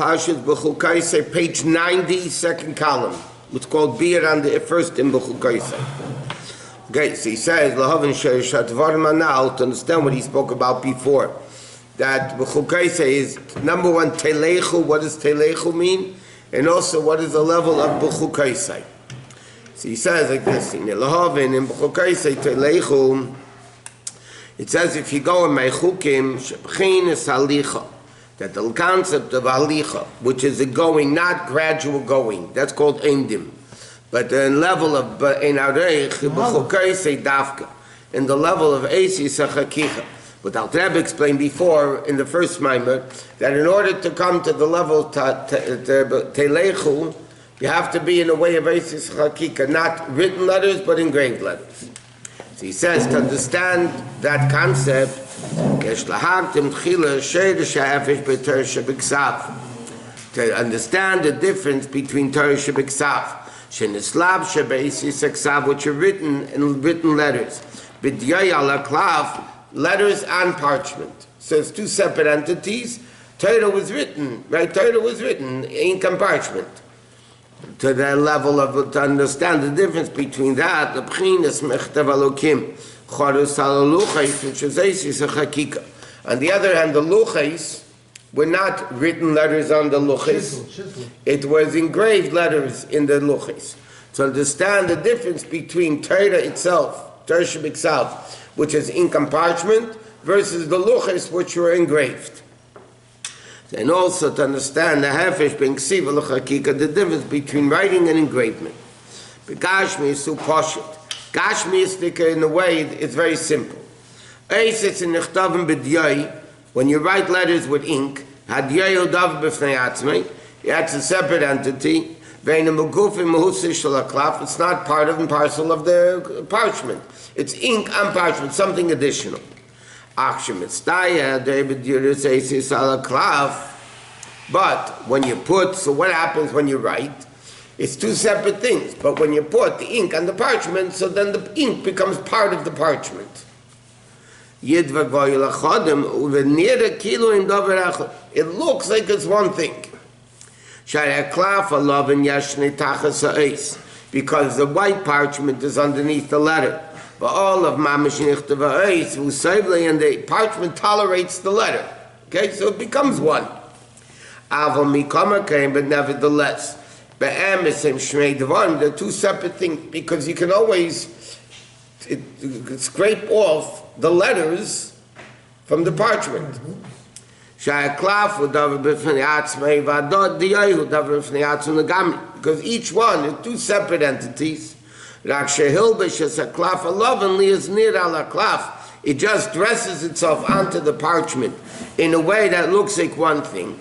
Parshas Bechukotai, page 90, second column. It's called Beer on the first in Bechukotai. Okay, so he says, to understand what he spoke about before, that Bechukotai is, number one, Telechu, what does Telechu mean? And also, what is the level of Bechukotai? So he says like this, in Bechukotai, Telechu, it says if you go in my chukim, shebchin is halicha, that the concept of halicha, which is a going, not gradual going, that's called endim. But the level of in areich, b'chukai say dafka, in the level of eisi sachakicha. But Rabbi explained before in the first mimer that in order to come to the level telechu, you have to be in a way of eisi sachakicha, not written letters but engraved letters. So he says to understand that concept, to understand the difference between Torah shebiksav, which are written in written letters, letters on parchment. So it's two separate entities. Torah was written, right? Torah was written ink and parchment. To the level of to understand the difference between that, the b'chinas mechtav alokim, chorus halaluchais, which is esis a chakika. On the other hand, the luchais were not written letters on the luchais. It was engraved letters in the luchais. To understand the difference between Torah itself, Torah shebiksav, which is ink and parchment, versus the luchais, which were engraved. And also to understand the hefesh being ksiva l'chakika, the difference between writing and engravement. But Gashmi is so poshut. Gashmi is in a way it's very simple. Eis it's in nechtavim b'dyai, when you write letters with ink, hadyai odav b'fnei atzmei, that's a separate entity. Ve'ina megufim mehusish shalaklaf, it's not part of and parcel of the parchment. It's ink on parchment, something additional. But when you put, so what happens when you write? It's two separate things. But when you put the ink on the parchment, so then the ink becomes part of the parchment. It looks like it's one thing. Because the white parchment is underneath the letter. But all of Mamish Nichtava Eis, and the parchment tolerates the letter. Okay, so it becomes one. Aval Mikama came, but nevertheless, they're two separate things, because you can always scrape off the letters from the parchment. Because each one is two separate entities. It just dresses itself onto the parchment in a way that looks like one thing.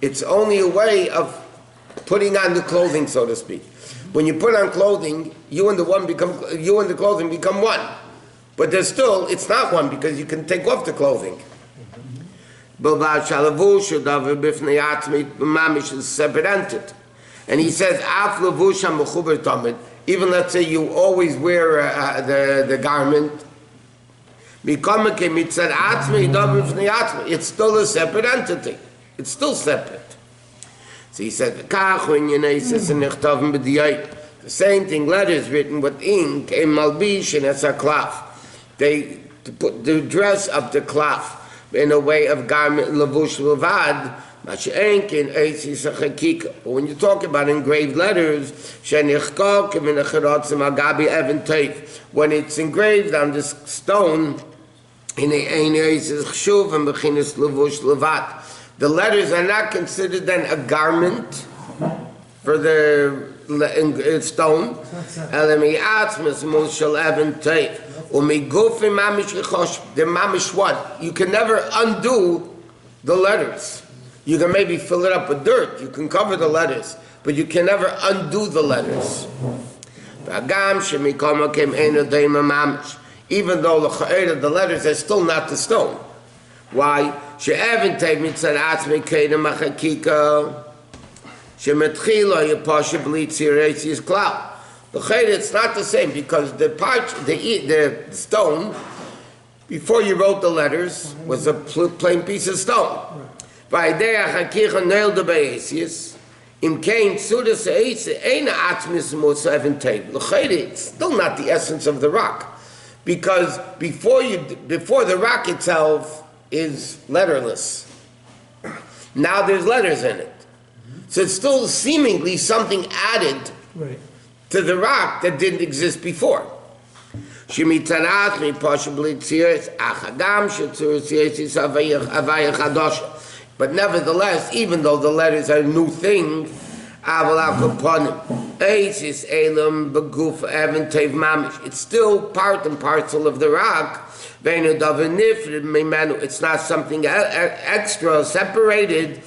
It's only a way of putting on the clothing, so to speak. When you put on clothing, you and the clothing become one. But there's still, it's not one because you can take off the clothing. Is separate entity. And he says, even let's say you always wear the garment, it's still a separate entity. It's still separate. So he said, the same thing, letters written with ink, a malbish and a saklaf. They put the dress of the cloth in a way of garment, lavush levad. But when you talk about engraved letters, when it's engraved on this stone, the letters are not considered then a garment for the stone. The mamish what? You can never undo the letters. You can maybe fill it up with dirt. You can cover the letters, but you can never undo the letters. Even though the letters are still not the stone. Why? It's not the same because the stone before you wrote the letters, was a plain piece of stone. It's still not the essence of the rock, because before the rock itself is letterless. Now there's letters in it, so it's still seemingly something added to the rock that didn't exist before. But nevertheless, even though the letters are a new thing, it's still part and parcel of the rock. It's not something extra, separated.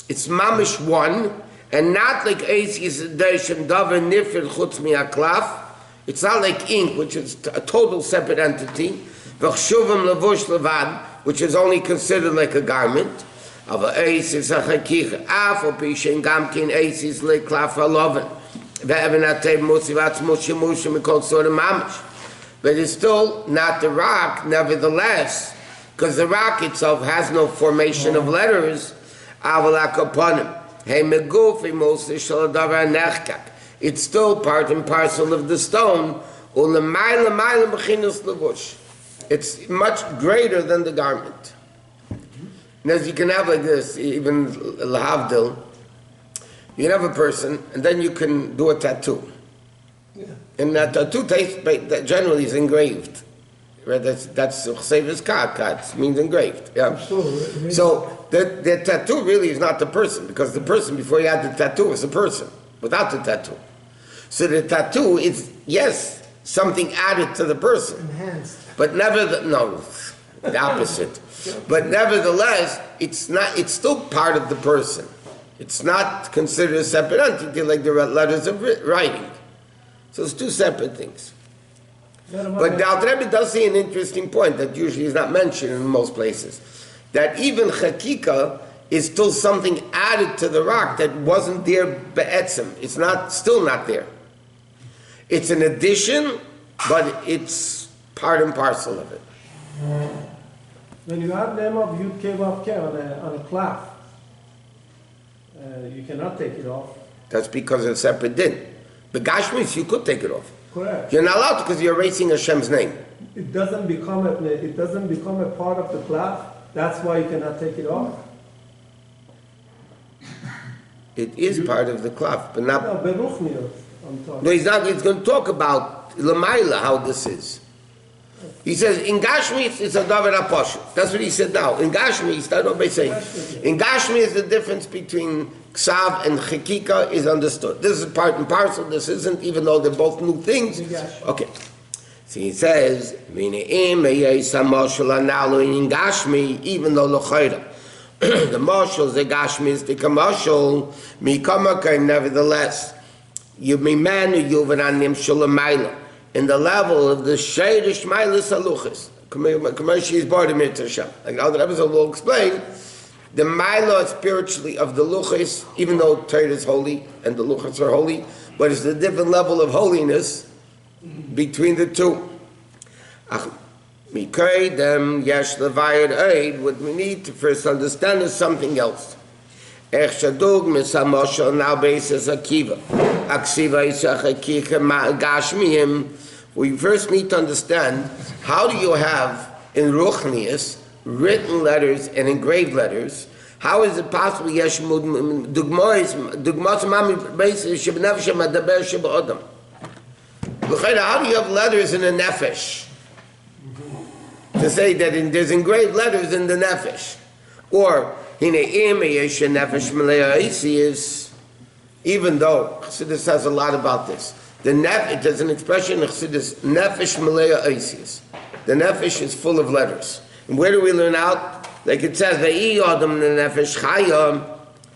It's mamish one, and not like it's not like ink, which is a total separate entity, which is only considered like a garment. But it's still not the rock, nevertheless, because the rock itself has no formation of letters. It's still part and parcel of the stone. It's much greater than the garment. And as you can have like this, even lahavdil, you can have a person, and then you can do a tattoo. Yeah. And that tattoo that generally is engraved. Right? That's chsevis kat means engraved. Yeah. So the tattoo really is not the person, because the person before you had the tattoo was a person without the tattoo. So the tattoo is, yes, something added to the person. Enhanced. But the opposite. But nevertheless, it's still part of the person. It's not considered a separate entity like the letters of writing. So it's two separate things. But the Alter Rebbe does see an interesting point that usually is not mentioned in most places. That even chakika is still something added to the rock that wasn't there be'etzem. It's still not there. It's an addition, but it's part and parcel of it. When you have name of Yud Kei Vav Kei on a cloth, you cannot take it off. That's because it's separate din. The Gashmis, you could take it off. Correct. You're not allowed to, because you're erasing Hashem's name. It doesn't become a part of the cloth. That's why you cannot take it off. It is part of the cloth, but not. No, Beruchniot, I'm talking. No, he's not. He's going to talk about Lamaila, how this is. He says in Gashmi it's a davar aposhet. That's what he said now. In Gashmi, start off by saying, in Gashmi is the difference between Ksav and Chekika is understood. This is part and parcel. This isn't, even though they're both new things. Okay. So he says, in Gashmi, even though L'chayra, the marshals, the Gashmi is the commercial, nevertheless, you may man you v'ranim shulamayla. In the level of the Sheidish Mailis Haluchis. Commercially is part of Mitzvah. Like how the Rebbe will explain, the Maila spiritually of the Luchis, even though Torah is holy and the Luchis are holy, but it's the different level of holiness between the two. What we need to first understand is something else. We first need to understand, how do you have in Ruchnius written letters and engraved letters? How is it possible? How do you have letters in a nefesh? To say that there's engraved letters in the nefesh. Or, even though Chassidus says a lot about this. There's an expression in Chassidus, nefesh melea eisius. The nefesh is full of letters. And where do we learn out? Like it says, V'yi adam nefesh chaya.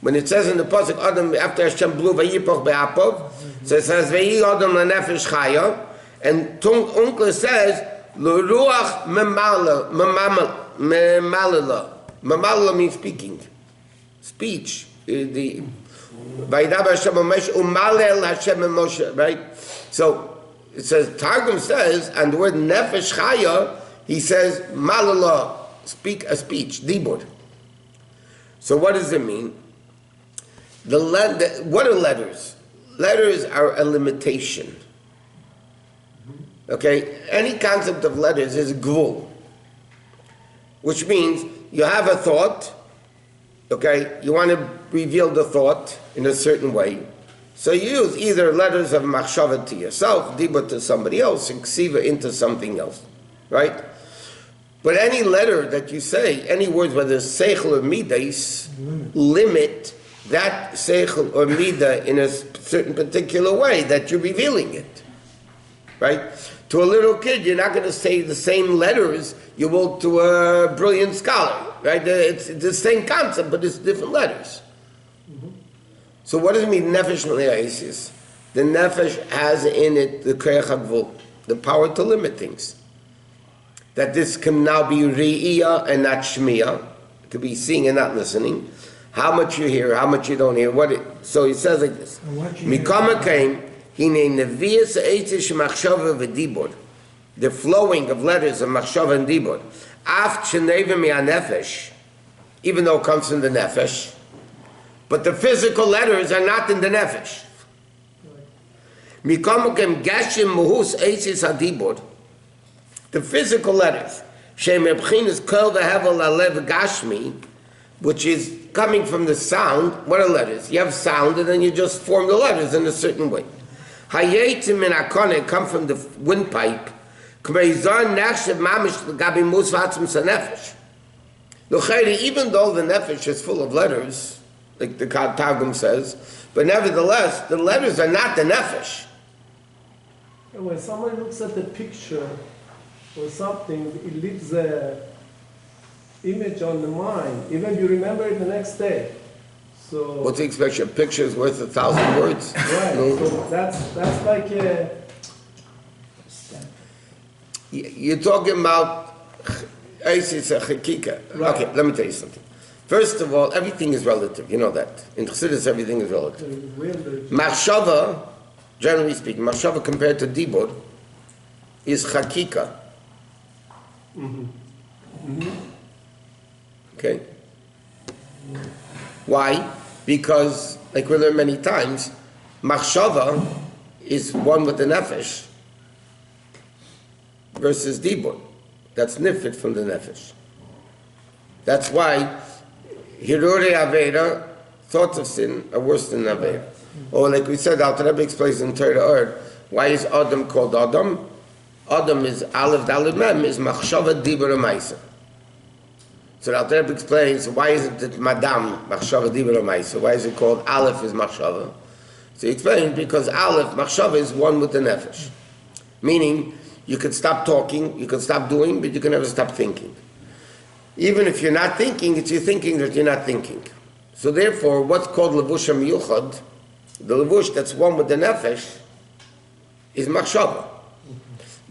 When it says in the pasuk, Adam after Hashem blew Vayipoch be'apov, so it says V'yi adam nefesh chaya. And Unkle says, L'ruach memalala. Memalala means speaking. Speech. Right? So it says, Targum says, and the word nefesh chaya, he says, malala, speak a speech, dibur. So what does it mean? What are letters? Letters are a limitation. Okay? Any concept of letters is gvul, which means you have a thought, okay? You want to reveal the thought in a certain way. So you use either letters of machshava to yourself, dibur to somebody else, and ksiva into something else, right? But any letter that you say, any words, whether it's seichel or midas, limit that seichel or midah in a certain particular way that you're revealing it, right? To a little kid, you're not going to say the same letters you will to a brilliant scholar, right? It's the same concept, but it's different letters. So what does it mean, nefesh mele'esis? The nefesh has in it the kreach hagvul, the power to limit things. That this can now be re'iyah and not shmiyah. It could be seeing and not listening. How much you hear, how much you don't hear. So he says like this. Mikama came, hine nevias eitzish machshava v'dibur. The flowing of letters of machshava and dibur. Af shenevim nefesh, even though it comes from the nefesh. But the physical letters are not in the nefesh. Mikama came gashim muhus eitzis hadibur. The physical letters, Shem Ebchinas Kol V'Hevel Alev Gashmi, which is coming from the sound. What are letters? You have sound, and then you just form the letters in a certain way. Hayetim in Akone come from the windpipe. K'meizar Nechshev Mamish L'Gabi Mus V'Atzim Sanefesh. Even though the nefesh is full of letters, like the Targum says, but nevertheless, the letters are not the nefesh. And when someone looks at the picture or something, it leaves an image on the mind. Even you remember it the next day. So what's the expression? A picture is worth 1,000 words. Right. No? So that's like a. You're talking about Isis a chakika. Right. Okay, let me tell you something. First of all, everything is relative. You know that. In Chassidus, everything is relative. Machshava, generally speaking, machshava compared to dibur is chakika. Okay? Why? Because, like we learned many times, machshava is one with the nefesh versus dibur. That's nifit from the nefesh. That's why hirure avera, thoughts of sin, are worse than avera. Or like we said, Alter Rebbe explains in Torah, why is Adam called Adam? Adam is Aleph Daled Mem, is Machshava Dibur Amaisa. So the Alter Rebbe explains, why is it Madam, Machshava Dibur Amaisa? Why is it called Aleph is Machshava? So he explains, because Aleph, Machshava is one with the Nefesh. Meaning, you can stop talking, you can stop doing, but you can never stop thinking. Even if you're not thinking, it's your thinking that you're not thinking. So therefore, what's called Levush HaMiyuchad, the Levush that's one with the Nefesh, is Machshava.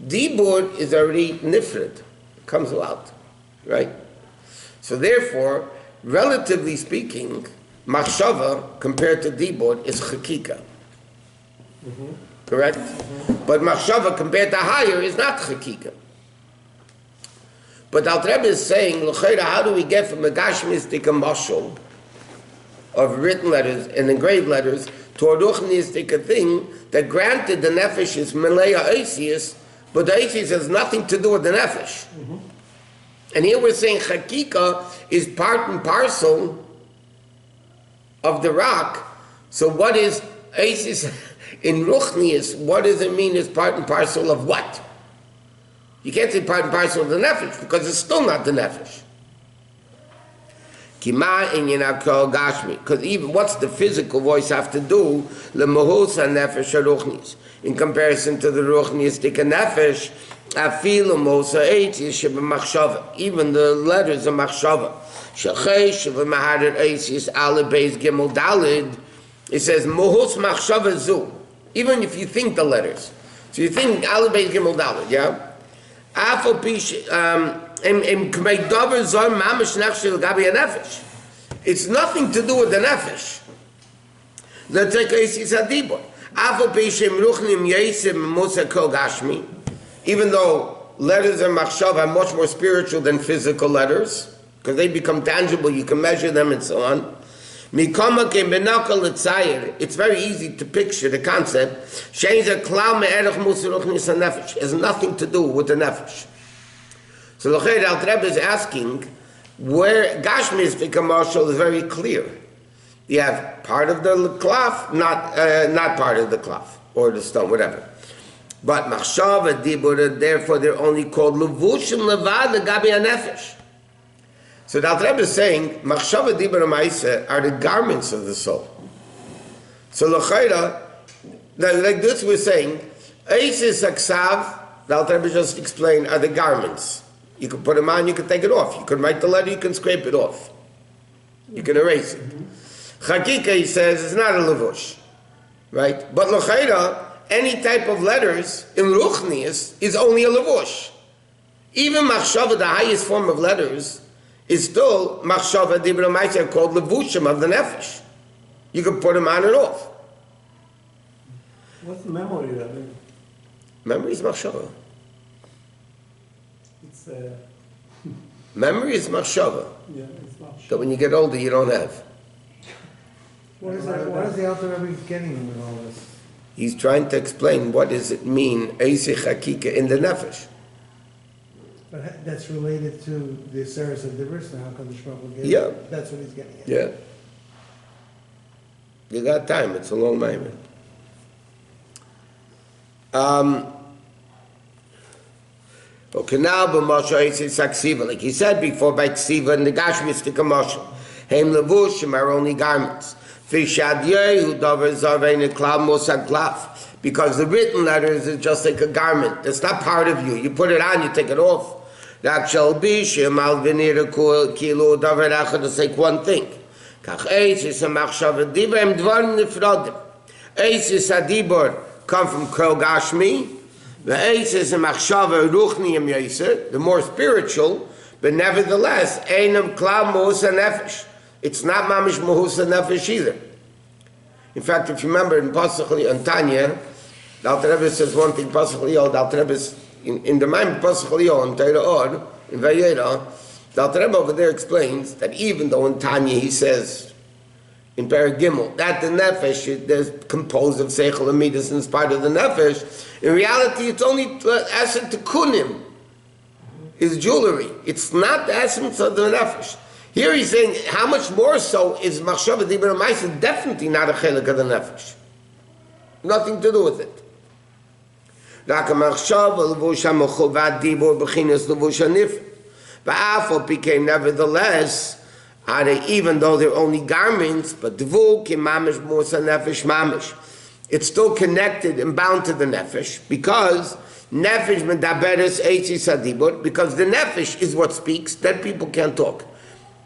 Dibur is already nifred, it comes out, right? So therefore, relatively speaking, machshava compared to dibur is chakika. Correct? But machshava compared to higher is not chakika. But Alter Rebbe is saying, l'chayra, how do we get from a gashmistic mashal of written letters and engraved letters to a ruchnistic thing that granted the nefesh is melea oisius, but the oisius has nothing to do with the nefesh. And here we're saying chakika is part and parcel of the rock. So what is oisius in ruchnius? What does it mean is part and parcel of what? You can't say part and parcel of the nefesh because it's still not the nefesh. Kima in Yinakol Gashmi. Because even what's the physical voice have to do? Lemohus nefesh ruchnis. In comparison to the ruchnistic nefesh, afilu mosa eitz yishib machshava. Even the letters of machshava. Shachay shiv mahadir eitz yis ale beis gimel dalid. It says mohus machshava zu. Even if you think the letters. So you think ale beis gimel dalid, yeah? Afal pish it's nothing to do with the nefesh. Let's take Eisis Hadibur. Even though letters and machshav are much more spiritual than physical letters, because they become tangible, you can measure them and so on. It's very easy to picture the concept. It has nothing to do with the nefesh. So the Rebbe is asking, where Gashmistic commercial is very clear. You have part of the klaf, not part of the klaf, or the stone, whatever. But machshav and dibur, therefore they're only called levushim levad legabi hanefesh. So the Rebbe is saying, machshav and dibur and ma'aseh are the garments of the soul. So l'chayra, like this we're saying, eisis aksav, the Rebbe just explained, are the garments. You can put them on, you can take it off. You can write the letter, you can scrape it off. You can erase it. Chakika, he says, is not a levush, right? But l'chayra, any type of letters in ruchnius is only a levush. Even machshava, the highest form of letters, is still machshava dibur ma'aseh, called levushim of the nefesh. You can put them on and off. What's the memory, Rabbi? Memory is machshava. It's memory is machshava. yeah, it's machshava. That when you get older, you don't have. What is the Alter Rebbe getting with all this? He's trying to explain what does it mean, eisei chakika, in the nefesh. But that's related to the Seres of Dibros, and how come the Baruch Hu gave Yeah. it? That's what he's getting at. Yeah. You got time, it's a long moment. Okay, now b'moshe eisei saksiva, like he said before, by ksiva and the gashmistic moshe. Heim levushim are only garments. Because the written letters is just like a garment. It's not part of you. You put it on, you take it off. It's like one thing. Come from Kol Gashmi. The more spiritual, but nevertheless, it's not mamish mahus nefesh either. In fact, if you remember in Pasach and Tanya, the Alter Rebbe says one thing. Pasach Liyol, the Alter Rebbe is in the mind of Pasach Liyol in Torah Or in Vayera. The Alter Rebbe over there explains that even though in Tanya he says in Perek Gimel that the nefesh is composed of seichel and midas and it's part of the nefesh, in reality it's only asset to kunim, is jewelry. It's not the essence of the nefesh. Here he's saying, how much more so is machshava dibur ma'aseh definitely not a chelik of the nefesh. Nothing to do with it. Rak machshava levush hamechuvad dibur b'chinas levush hanifrod. Ba'afal became nevertheless, even though they're only garments, but dvul ki mamish musa nefesh mamish. It's still connected and bound to the nefesh because nefesh medaberes eitzis hadibur, because the nefesh is what speaks. Dead people can't talk.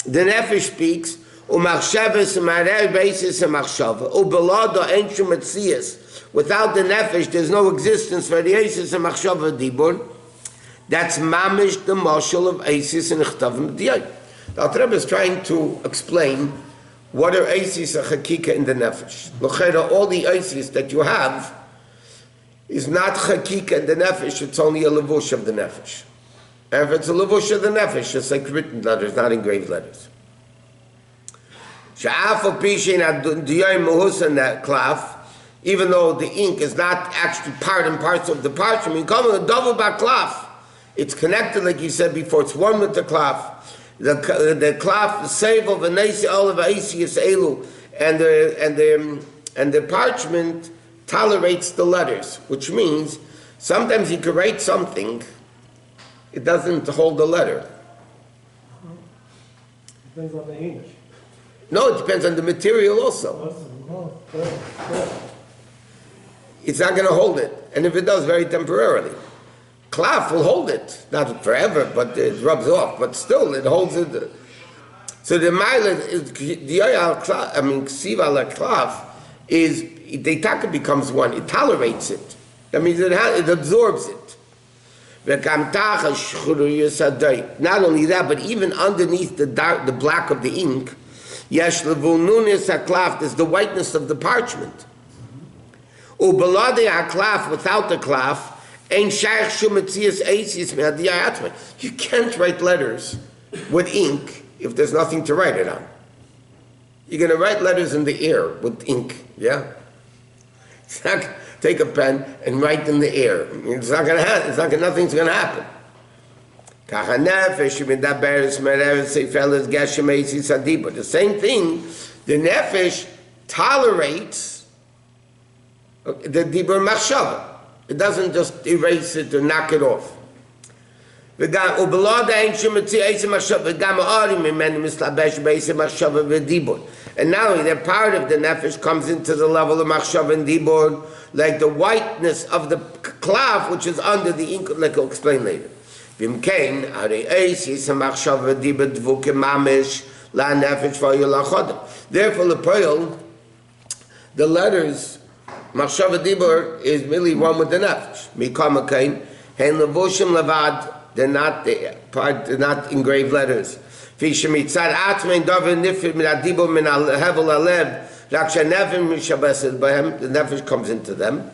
The nefesh speaks, umachshavas u'marei beisis umachshava, u'belado ein shum metzias. Without the nefesh, there's no existence for the eisis umachshava dibur. That's mamish the mashal of eisis and ichtavim diyay. The Alter Rebbe is trying to explain what are eisis and chakika in the nefesh. L'chera, all the eisis that you have is not chakika in the nefesh, it's only a levush of the nefesh. And if it's a levush of the nefesh, it's like written letters, not engraved letters. Even though the ink is not actually part and parcel of the parchment, it's connected, like you said before, it's one with the klaf. The klaf, the save of Anesi Olav Aisius Elu, and the parchment tolerates the letters, which means sometimes you can write something, it doesn't hold the letter. Depends on the ink. No, it depends on the material also. It's not going to hold it, and if it does, very temporarily. Klaf will hold it, not forever, but it rubs off, but still it holds it. So the mile is ksiva la klaf is the taka becomes one. It tolerates it. That means it absorbs it. Not only that, but even underneath the black of the ink, yesh levununis haklaf, there's the whiteness of the parchment. Ubalade haklaf, without the klaf, ein shaykh shumetzias eisis me'adiyatme. You can't write letters with ink if there's nothing to write it on. You're going to write letters in the air with ink, yeah? It's not, take a pen and write in the air. It's not going to happen. It's not gonna, nothing's going to happen. The same thing, the nefesh tolerates the dibur machshava. It doesn't just erase it or knock it off. And now the part of the nefesh comes into the level of machshava and dibur, like the whiteness of the cloth which is under the ink, like I'll explain later. Therefore, the letters machshava dibur is really one with the nefesh. They're not the part. They're not engraved letters. The nefesh comes into them.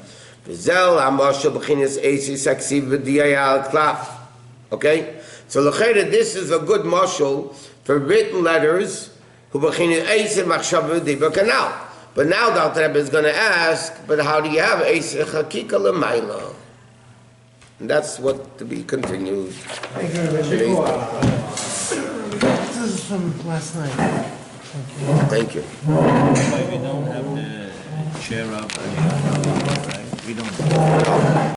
Okay, so this is a good mashal for written letters. But now the Alter Rebbe is going to ask, but how do you have Eisei Chakika L'mayla? And that's what to be continued. Thank you very much. This is from last night. Thank you. Why we don't have the chair up? Right? We don't.